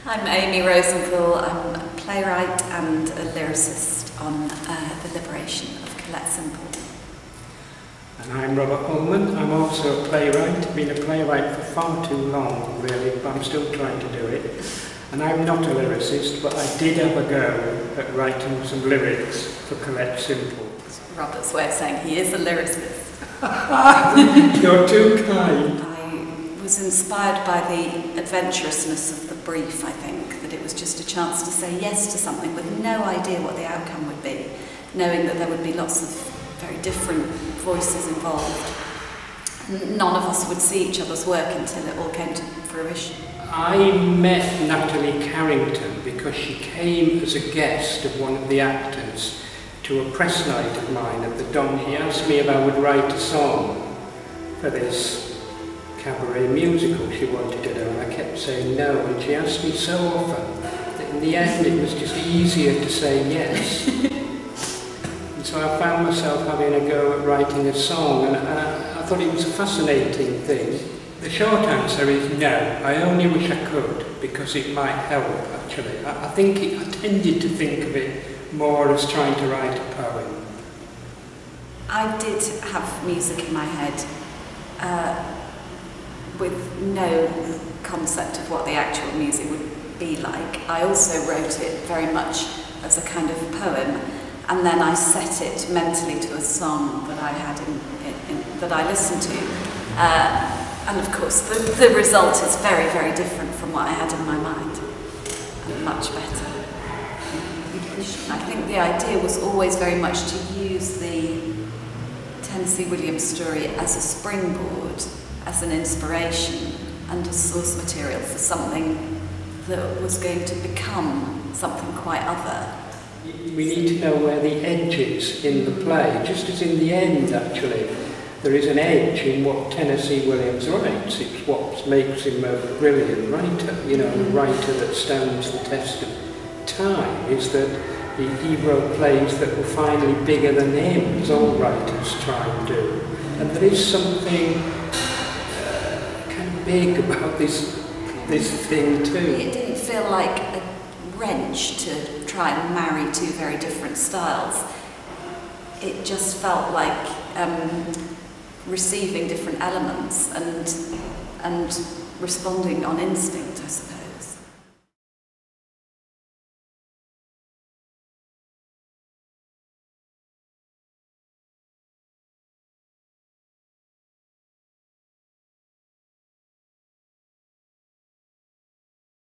I'm Amy Rosenthal. I'm a playwright and a lyricist on the Liberation of Colette Simple. And I'm Robert Holman. I'm also a playwright. I've been a playwright for far too long, really, but I'm still trying to do it. And I'm not a lyricist, but I did have a go at writing some lyrics for Colette Simple. Robert's way of saying he is a lyricist. You're too kind. I was inspired by the adventurousness of the brief, I think, that it was just a chance to say yes to something with no idea what the outcome would be, knowing that there would be lots of very different voices involved. None of us would see each other's work until it all came to fruition. I met Natalie Carrington because she came as a guest of one of the actors to a press night of mine at the Dom. He asked me if I would write a song for this cabaret musical she wanted to do, and I kept saying no, and she asked me so often that in the end it was just easier to say yes. And so I found myself having a go at writing a song, and I thought it was a fascinating thing. The short answer is no. I only wish I could, because it might help, actually. I tended to think of it more as trying to write a poem. I did have music in my head with no concept of what the actual music would be like. I also wrote it very much as a kind of poem, and then I set it mentally to a song that I had that I listened to. And of course, the result is very, very different from what I had in my mind, and much better. I think the idea was always very much to use the Tennessee Williams story as a springboard, as an inspiration and a source material for something that was going to become something quite other. We need to know where the edge is in the play, just as in the end, actually. There is an edge in what Tennessee Williams writes. It's what makes him a brilliant writer, you know, a writer that stands the test of time, is that he wrote plays that were finally bigger than him, as all writers try and do. And there is something kind of big about this thing too. It didn't feel like a wrench to try and marry two very different styles. It just felt like receiving different elements and responding on instinct, I suppose.